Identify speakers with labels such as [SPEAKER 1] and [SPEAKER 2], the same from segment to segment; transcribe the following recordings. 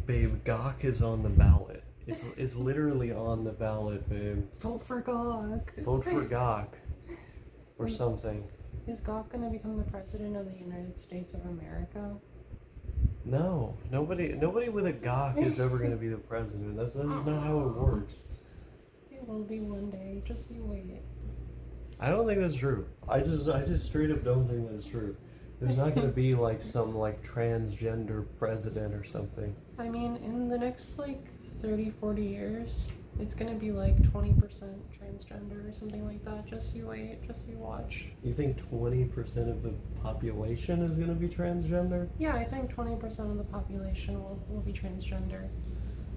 [SPEAKER 1] Babe, Gock is on the ballot. It's literally on the ballot, babe.
[SPEAKER 2] Vote for Gock.
[SPEAKER 1] Vote for Gock or
[SPEAKER 2] Wait,
[SPEAKER 1] something.
[SPEAKER 2] is Gock gonna become the president of the United States of America?
[SPEAKER 1] No, nobody with a Gock is ever gonna be the president. That's not how it works.
[SPEAKER 2] It will be one day. Just you wait.
[SPEAKER 1] I don't think that's true. I just straight up don't think that's true. There's not gonna be like some like transgender president or something.
[SPEAKER 2] I mean, in the next like 30, 40 years, it's gonna be like 20% transgender or something like that. Just you wait. Just you watch.
[SPEAKER 1] You think 20% of the population is gonna be transgender?
[SPEAKER 2] Yeah, I think 20% of the population will be transgender.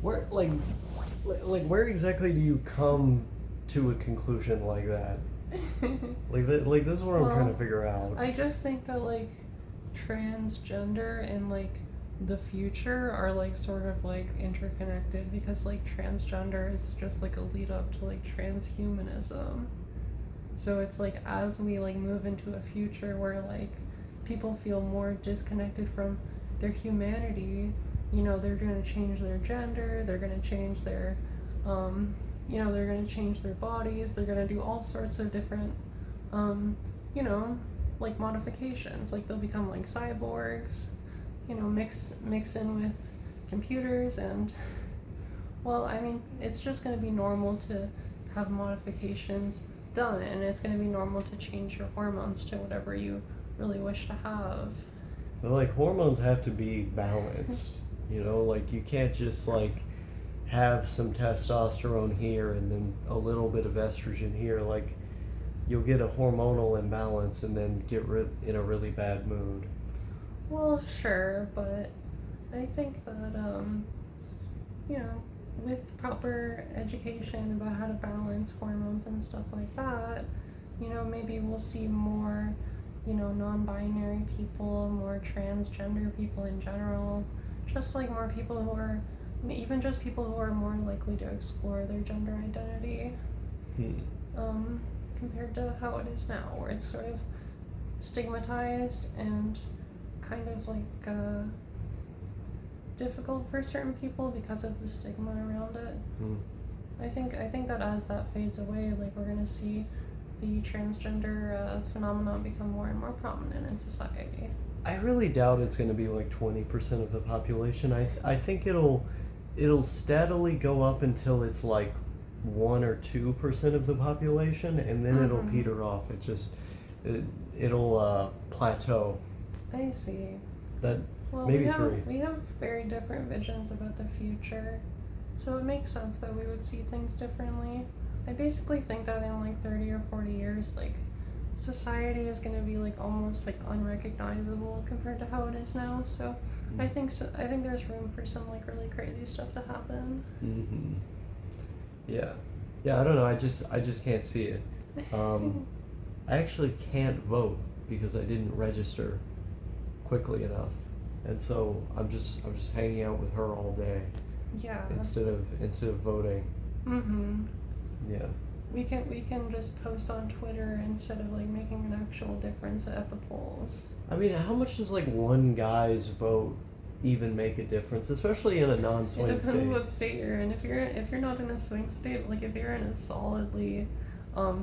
[SPEAKER 1] Where where exactly do you come to a conclusion like that? Like this is what I'm trying to figure out.
[SPEAKER 2] I just think that like transgender and like the future are like sort of like interconnected because like transgender is just like a lead up to like transhumanism. So it's like as we like move into a future where like people feel more disconnected from their humanity, they're gonna change their gender, they're gonna change their they're going to change their bodies, they're going to do all sorts of different, like modifications. Like they'll become like cyborgs, mix in with computers and, well, I mean, it's just going to be normal to have modifications done, and it's going to be normal to change your hormones to whatever you really wish to have.
[SPEAKER 1] But like hormones have to be balanced, like you can't just like have some testosterone here and then a little bit of estrogen here. Like you'll get a hormonal imbalance and then get in a really bad mood.
[SPEAKER 2] Well, sure, but I think that with proper education about how to balance hormones and stuff like that, maybe we'll see more non-binary people, more transgender people in general, just like more people who are even just people who are more likely to explore their gender identity, compared to how it is now, where it's sort of stigmatized and kind of like difficult for certain people because of the stigma around it. I think that as that fades away, like we're gonna see the transgender phenomenon become more and more prominent in society.
[SPEAKER 1] I really doubt it's going to be like 20% of the population. I think it'll steadily go up until it's like 1 or 2% of the population, and then it'll peter off. It'll plateau.
[SPEAKER 2] I see.
[SPEAKER 1] That
[SPEAKER 2] Well,
[SPEAKER 1] maybe
[SPEAKER 2] we have very different visions about the future, so it makes sense that we would see things differently. I basically think that in like 30 or 40 years, like society is going to be like almost like unrecognizable compared to how it is now. So I think there's room for some like really crazy stuff to happen.
[SPEAKER 1] Yeah. I don't know. I just can't see it. I actually can't vote because I didn't register quickly enough, and so I'm just hanging out with her all day.
[SPEAKER 2] Yeah.
[SPEAKER 1] Instead of voting. Yeah.
[SPEAKER 2] We can just post on Twitter instead of like making an actual difference at the polls.
[SPEAKER 1] I mean, how much does like one guy's vote even make a difference, especially in a non-swing state?
[SPEAKER 2] It depends what state you're in. If you're not in a swing state, like if you're in a solidly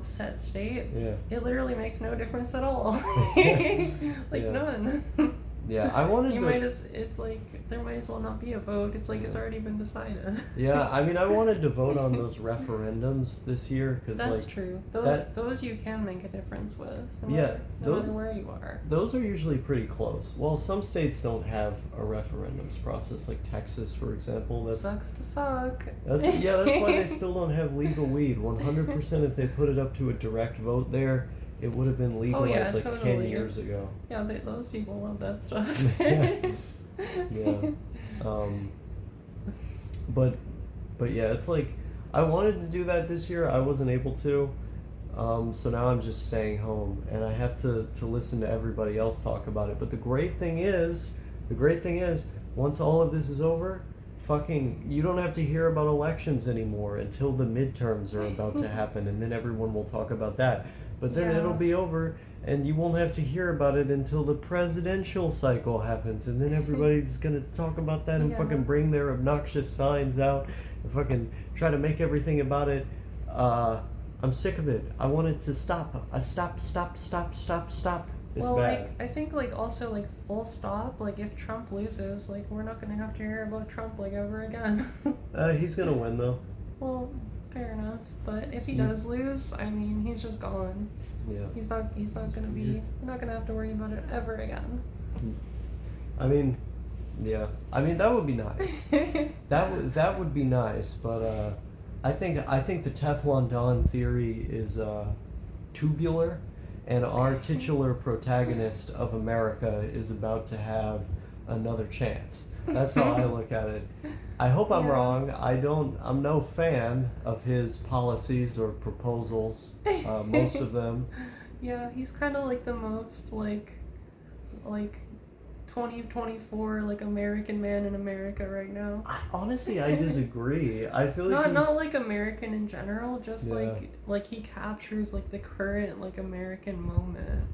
[SPEAKER 2] set state, it literally makes no difference at all. Like none.
[SPEAKER 1] Yeah, I wanted
[SPEAKER 2] it's like there might as well not be a vote. It's like it's already been decided.
[SPEAKER 1] Yeah, I mean, I wanted to vote on those referendums this year because
[SPEAKER 2] that's true. Those you can make a difference with. No matter where you are.
[SPEAKER 1] Those are usually pretty close. Well, some states don't have a referendums process, like Texas, for example. That
[SPEAKER 2] sucks to suck.
[SPEAKER 1] That's why they still don't have legal weed. 100%. If they put it up to a direct vote there, it would have been legalized like totally. 10 years ago.
[SPEAKER 2] Yeah, those people love that stuff.
[SPEAKER 1] Yeah. But yeah, it's like I wanted to do that this year. I wasn't able to. So now I'm just staying home, and I have to listen to everybody else talk about it. But the great thing is, once all of this is over, you don't have to hear about elections anymore until the midterms are about to happen, and then everyone will talk about that. but then
[SPEAKER 2] Yeah.
[SPEAKER 1] it'll be over, and you won't have to hear about it until the presidential cycle happens, and then everybody's gonna talk about that and
[SPEAKER 2] Yeah.
[SPEAKER 1] fucking bring their obnoxious signs out and fucking try to make everything about it. I'm sick of it. I want it to stop. Stop. It's
[SPEAKER 2] Well,
[SPEAKER 1] bad.
[SPEAKER 2] like, I think, like, also, like, full stop, like, if Trump loses, like, we're not gonna have to hear about Trump, like, ever again.
[SPEAKER 1] He's gonna win though.
[SPEAKER 2] Well, fair enough, but if he
[SPEAKER 1] Yeah.
[SPEAKER 2] does lose, I mean, he's just gone.
[SPEAKER 1] Yeah.
[SPEAKER 2] He's not gonna be, we're not gonna have to worry about it ever again.
[SPEAKER 1] I mean, yeah. I mean, that would be nice. That would be nice, but I think the Teflon Don theory is tubular, and our titular protagonist of America is about to have another chance. That's how I look at it. I hope I'm
[SPEAKER 2] Yeah.
[SPEAKER 1] wrong. I'm no fan of his policies or proposals. Most of them.
[SPEAKER 2] Yeah, he's kind of like the most, like 2024, like, American man in America right now.
[SPEAKER 1] Honestly, I disagree. I feel like
[SPEAKER 2] Not like American in general, just
[SPEAKER 1] Yeah.
[SPEAKER 2] like he captures like the current like American moment.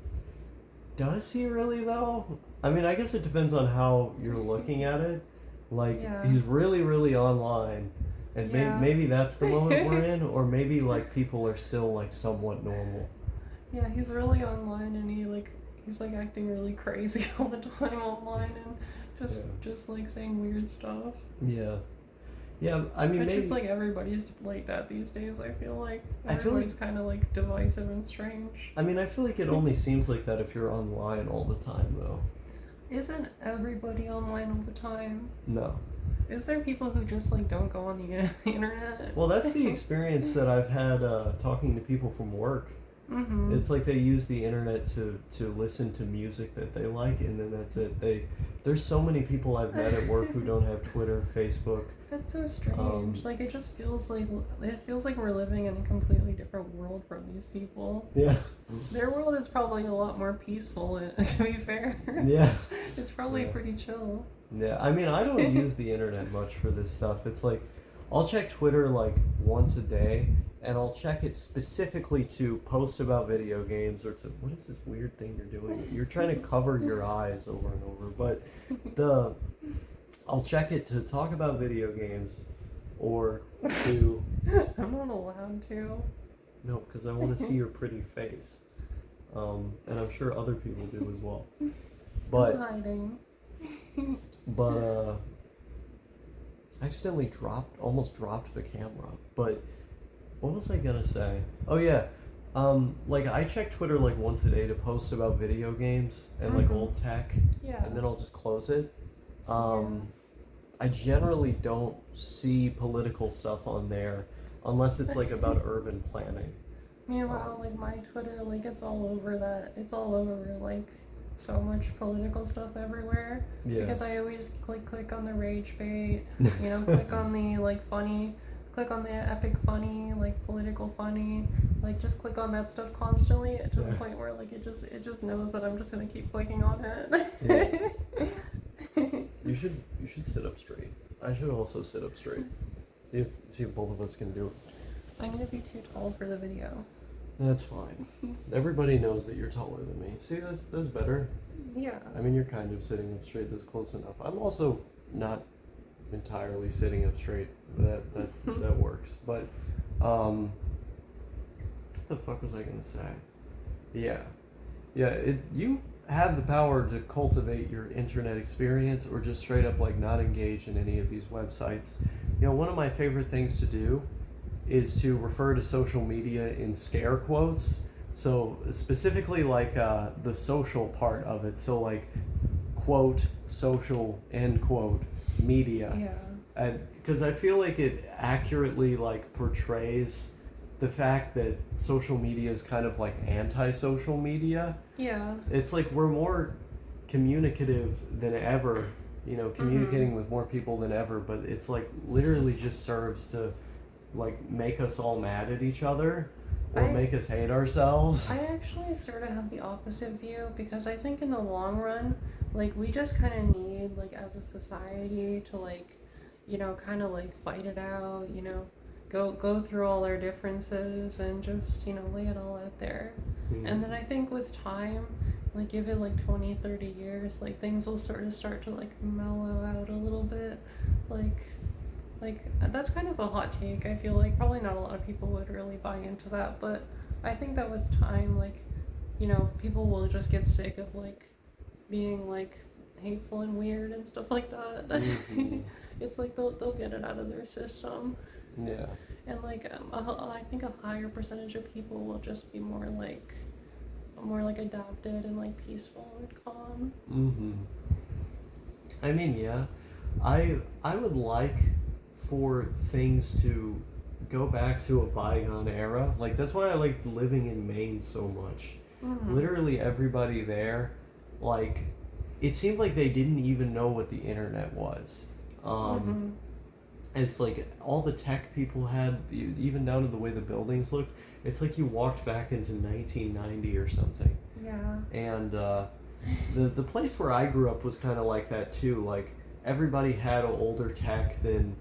[SPEAKER 1] Does he really though? I mean, I guess it depends on how you're looking at it. Like,
[SPEAKER 2] Yeah.
[SPEAKER 1] he's really, really online, and
[SPEAKER 2] Yeah.
[SPEAKER 1] maybe that's the moment we're in, or maybe like people are still like somewhat normal.
[SPEAKER 2] Yeah, he's really online and he's like acting really crazy all the time online and just like saying weird stuff.
[SPEAKER 1] Yeah, yeah. I mean,
[SPEAKER 2] Which
[SPEAKER 1] maybe
[SPEAKER 2] is like everybody's like that these days. I feel like
[SPEAKER 1] I feel like-
[SPEAKER 2] everybody's kind of like divisive and strange.
[SPEAKER 1] I mean, I feel like it only seems like that if you're online all the time, though.
[SPEAKER 2] Isn't everybody online all the time?
[SPEAKER 1] No.
[SPEAKER 2] Is there people who just like don't go on the internet?
[SPEAKER 1] Well, that's the experience that I've had talking to people from work.
[SPEAKER 2] Mm-hmm.
[SPEAKER 1] It's like they use the internet to listen to music that they like, and then that's it. There's so many people I've met at work who don't have Twitter, Facebook.
[SPEAKER 2] That's so strange. Like it feels like we're living in a completely different world from these people.
[SPEAKER 1] Yeah.
[SPEAKER 2] Their world is probably a lot more peaceful, to be fair.
[SPEAKER 1] Yeah.
[SPEAKER 2] It's probably
[SPEAKER 1] Yeah.
[SPEAKER 2] pretty chill.
[SPEAKER 1] Yeah. I mean, I don't use the internet much for this stuff. It's like I'll check Twitter like once a day, and I'll check it specifically to post about video games or to what is this weird thing you're doing? You're trying to cover your eyes over and over, but I'll check it to talk about video games or to
[SPEAKER 2] I'm not allowed to.
[SPEAKER 1] no, because I want to see your pretty face, and I'm sure other people do as well.
[SPEAKER 2] I'm
[SPEAKER 1] But
[SPEAKER 2] hiding.
[SPEAKER 1] I accidentally almost dropped the camera. But what was I gonna say? Oh yeah, like I check Twitter like once a day to post about video games and like
[SPEAKER 2] Mhm.
[SPEAKER 1] old tech,
[SPEAKER 2] Yeah.
[SPEAKER 1] and then I'll just close it. I generally don't see political stuff on there unless it's like about urban planning.
[SPEAKER 2] Meanwhile, like my Twitter, like it's all over that. It's all over like so much political stuff everywhere.
[SPEAKER 1] Yeah.
[SPEAKER 2] Because I always click on the rage bait, click on the like funny, click on the epic funny, like political funny, like just click on that stuff constantly to the
[SPEAKER 1] Yeah.
[SPEAKER 2] point where like it just knows that I'm just gonna keep clicking on it.
[SPEAKER 1] Yeah. You should sit up straight. I should also sit up straight. See if both of us can do it.
[SPEAKER 2] I'm gonna be too tall for the video.
[SPEAKER 1] That's fine. Everybody knows that you're taller than me. See, that's better.
[SPEAKER 2] Yeah.
[SPEAKER 1] I mean, you're kind of sitting up straight. That's close enough. I'm also not entirely sitting up straight. That works. But what the fuck was I gonna say? Yeah. You have the power to cultivate your internet experience, or just straight up like not engage in any of these websites. One of my favorite things to do is to refer to social media in scare quotes. So specifically like the social part of it. So like quote social end quote media.
[SPEAKER 2] Yeah.
[SPEAKER 1] And because I feel like it accurately like portrays the fact that social media is kind of like anti-social media.
[SPEAKER 2] Yeah.
[SPEAKER 1] It's like we're more communicative than ever, communicating with more people than ever, but it's like literally just serves to like make us all mad at each other or make us hate ourselves.
[SPEAKER 2] I actually sort of have the opposite view, because I think in the long run, like we just kind of need like as a society to like, kind of like fight it out, go through all our differences and just, you know, lay it all out there. And then I think with time, like give it like 20, 30 years, like things will sort of start to like mellow out a little bit. Like that's kind of a hot take. I feel like probably not a lot of people would really buy into that, but I think that with time, like, you know, people will just get sick of like being like hateful and weird and stuff like that.
[SPEAKER 1] Mm-hmm.
[SPEAKER 2] It's like they'll get it out of their system.
[SPEAKER 1] Yeah.
[SPEAKER 2] And like I think a higher percentage of people will just be more like adapted and like peaceful and calm.
[SPEAKER 1] Mm-hmm. I mean, yeah, I would like for things to go back to a bygone era. Like that's why I like living in Maine so much.
[SPEAKER 2] Mm-hmm.
[SPEAKER 1] Literally everybody there, like, it seemed like they didn't even know what the internet was.
[SPEAKER 2] Mm-hmm.
[SPEAKER 1] It's like all the tech people had, even down to the way the buildings looked. It's like you walked back into 1990 or something.
[SPEAKER 2] Yeah.
[SPEAKER 1] And the place where I grew up was kind of like that too. Like everybody had older tech than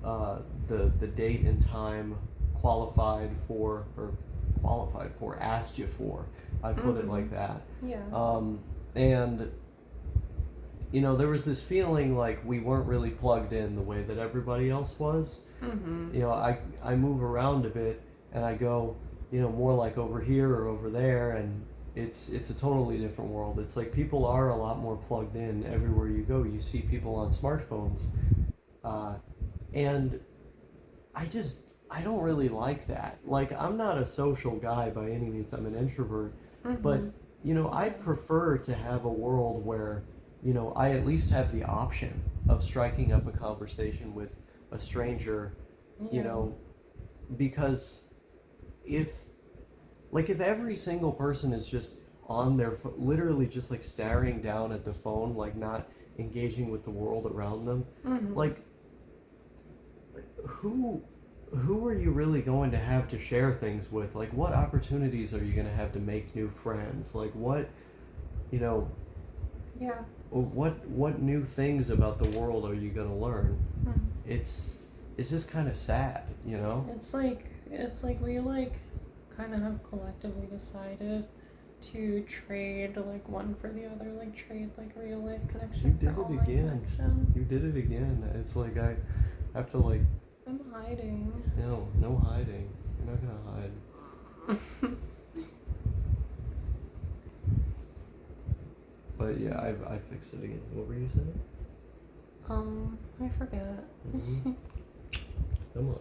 [SPEAKER 1] the date and time qualified for, asked you for. I put it like that.
[SPEAKER 2] Yeah.
[SPEAKER 1] And you know, there was this feeling like we weren't really plugged in the way that everybody else was.
[SPEAKER 2] Mm-hmm.
[SPEAKER 1] You know, I move around a bit and I go, you know, more like over here or over there, and it's a totally different world. It's like people are a lot more plugged in everywhere you go. You see people on smartphones, and I don't really like that. Like I'm not a social guy by any means. I'm an introvert,
[SPEAKER 2] Mm-hmm.
[SPEAKER 1] but you know, I'd prefer to have a world where, you know, I at least have the option of striking up a conversation with a stranger, you know, because if every single person is just on their literally just like staring down at the phone, like not engaging with the world around them,
[SPEAKER 2] Mm-hmm.
[SPEAKER 1] like who are you really going to have to share things with? Like what opportunities are you going to have to make new friends? Like what, you know,
[SPEAKER 2] Yeah.
[SPEAKER 1] what new things about the world are you going to learn?
[SPEAKER 2] Mm-hmm.
[SPEAKER 1] It's just kind of sad, you know?
[SPEAKER 2] It's like we like kind of have collectively decided to trade like one for the other, like trade like real life connection
[SPEAKER 1] You did
[SPEAKER 2] for
[SPEAKER 1] it
[SPEAKER 2] online
[SPEAKER 1] again.
[SPEAKER 2] connection.
[SPEAKER 1] You did it again. It's like I have to like,
[SPEAKER 2] I'm hiding.
[SPEAKER 1] no hiding. You're not gonna hide. But yeah, I fixed it again. What were you saying?
[SPEAKER 2] I forget.
[SPEAKER 1] Mm-hmm. Come on.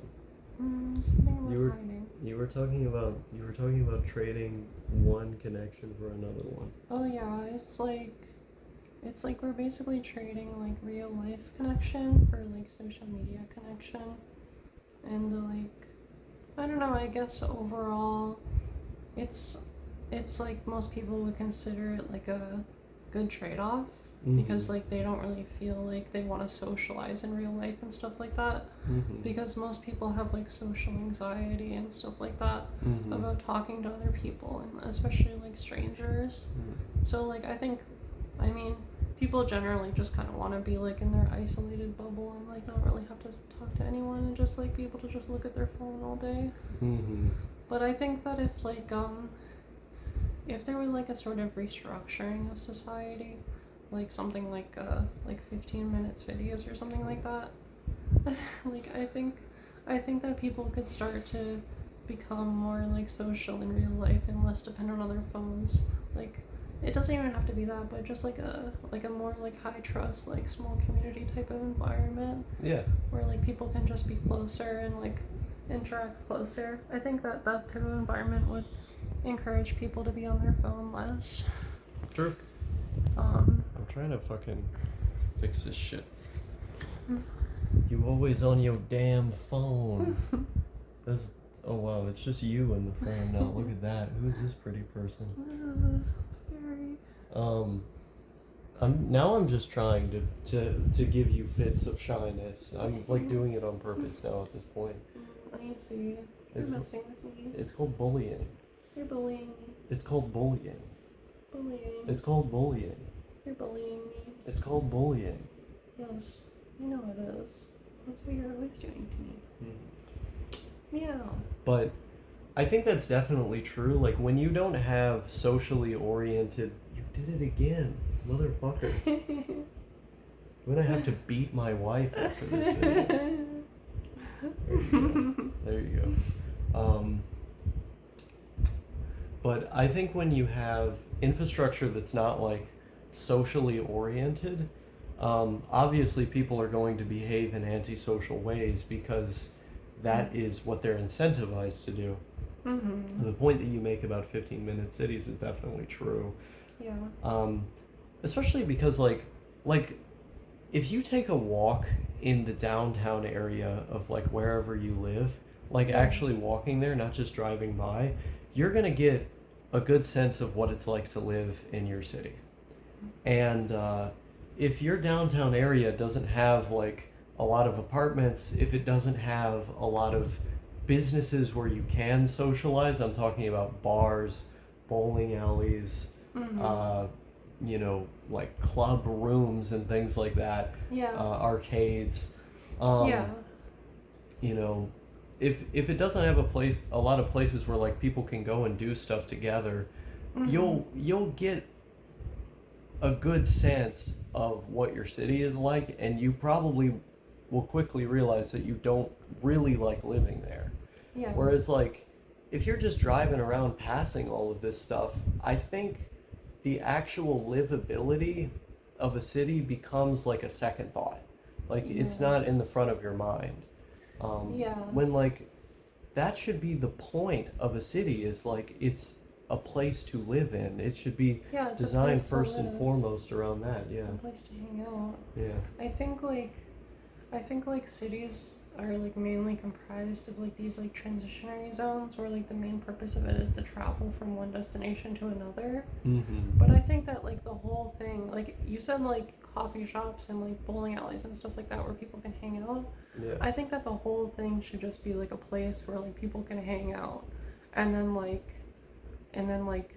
[SPEAKER 2] Something about
[SPEAKER 1] You were
[SPEAKER 2] hiding.
[SPEAKER 1] you were talking about trading one connection for another one.
[SPEAKER 2] Oh yeah, it's like we're basically trading like real life connection for like social media connection. And like I don't know, I guess overall it's like most people would consider it like a good trade-off because like they don't really feel like they want to socialize in real life and stuff like that because most people have like social anxiety and stuff like that about talking to other people and especially like strangers. So like I mean people generally just kind of want to be like in their isolated bubble and like not really have to talk to anyone and just like be able to just look at their phone all day. But I think that if there was like a sort of restructuring of society, like something like 15-minute cities or something like that, like I think that people could start to become more like social in real life and less dependent on their phones. Like it doesn't even have to be that, but just like a more like high trust, like small community type of environment.
[SPEAKER 1] Yeah.
[SPEAKER 2] Where like people can just be closer and like interact closer. I think that type of environment would encourage people to be on their phone less.
[SPEAKER 1] True. I'm trying to fucking fix this shit. You always on your damn phone. Oh wow, it's just you and the phone now. Look at that. Who's this pretty person?
[SPEAKER 2] Scary.
[SPEAKER 1] I'm just trying to give you fits of shyness. I'm like doing it on purpose now at this point.
[SPEAKER 2] I see. You're messing with me.
[SPEAKER 1] It's called bullying.
[SPEAKER 2] You're bullying me.
[SPEAKER 1] It's called bullying.
[SPEAKER 2] Bullying.
[SPEAKER 1] It's called bullying.
[SPEAKER 2] You're bullying me.
[SPEAKER 1] It's called bullying.
[SPEAKER 2] Yes, I know it is. That's what you're always doing to me. Yeah.
[SPEAKER 1] But I think that's definitely true. Like when you don't have socially oriented, you did it again, motherfucker. I'm gonna have to beat my wife after this video. There you go. There you go. But I think when you have infrastructure that's not like socially oriented, obviously people are going to behave in antisocial ways because that is what they're incentivized to do.
[SPEAKER 2] Mm-hmm.
[SPEAKER 1] The point that you make about 15-minute cities is definitely true.
[SPEAKER 2] Yeah.
[SPEAKER 1] Especially because like if you take a walk in the downtown area of like wherever you live, like
[SPEAKER 2] Yeah.
[SPEAKER 1] actually walking there, not just driving by, you're gonna get a good sense of what it's like to live in your city. And if your downtown area doesn't have like a lot of apartments, if it doesn't have a lot of businesses where you can socialize, I'm talking about bars, bowling alleys,
[SPEAKER 2] Mm-hmm.
[SPEAKER 1] you know, like club rooms and things like that,
[SPEAKER 2] Yeah.
[SPEAKER 1] arcades.
[SPEAKER 2] Yeah.
[SPEAKER 1] You know, if it doesn't have a lot of places where like people can go and do stuff together,
[SPEAKER 2] Mm-hmm.
[SPEAKER 1] you'll get a good sense of what your city is like, and you probably will quickly realize that you don't really like living there.
[SPEAKER 2] Yeah.
[SPEAKER 1] Whereas, like, if you're just driving around passing all of this stuff, I think the actual livability of a city becomes like a second thought. Like, it's
[SPEAKER 2] Yeah.
[SPEAKER 1] not in the front of your mind.
[SPEAKER 2] Yeah.
[SPEAKER 1] When, like, that should be the point of a city, is like, it's a place to live in. It should be
[SPEAKER 2] Yeah, it's a
[SPEAKER 1] designed
[SPEAKER 2] place to
[SPEAKER 1] first and
[SPEAKER 2] live.
[SPEAKER 1] foremost around that. Yeah.
[SPEAKER 2] A place to hang out.
[SPEAKER 1] Yeah.
[SPEAKER 2] I think like cities are like mainly comprised of like these like transitionary zones where like the main purpose of it is to travel from one destination to another.
[SPEAKER 1] Mm-hmm.
[SPEAKER 2] But I think that like the whole thing, like you said, like coffee shops and like bowling alleys and stuff like that where people can hang out.
[SPEAKER 1] Yeah.
[SPEAKER 2] I think that the whole thing should just be like a place where like people can hang out, and then like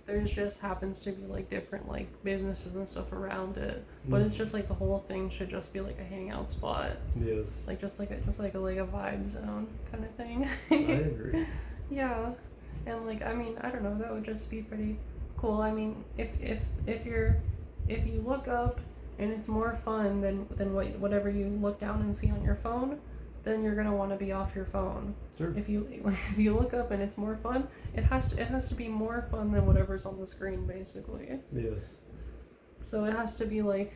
[SPEAKER 2] there's just happens to be like different like businesses and stuff around it, but it's just like the whole thing should just be like a hangout spot,
[SPEAKER 1] Yes.
[SPEAKER 2] like just like a vibe zone kind of thing.
[SPEAKER 1] I agree.
[SPEAKER 2] Yeah, and like I mean I don't know, that would just be pretty cool. I mean if you look up and it's more fun than whatever you look down and see on your phone, then you're gonna want to be off your phone.
[SPEAKER 1] Sure.
[SPEAKER 2] If you look up and it's more fun, it has to be more fun than whatever's on the screen, basically.
[SPEAKER 1] Yes.
[SPEAKER 2] So it has to be like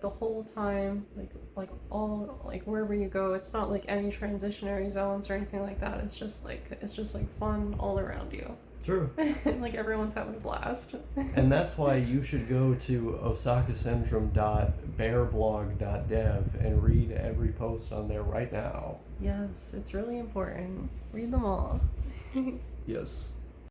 [SPEAKER 2] the whole time, like all like wherever you go. It's not like any transitionary zones or anything like that. It's just like fun all around you.
[SPEAKER 1] True.
[SPEAKER 2] Like everyone's having a blast.
[SPEAKER 1] And that's why you should go to OsakaSyndrome.bearblog.dev and read every post on there right now.
[SPEAKER 2] Yes, it's really important. Read them all.
[SPEAKER 1] Yes.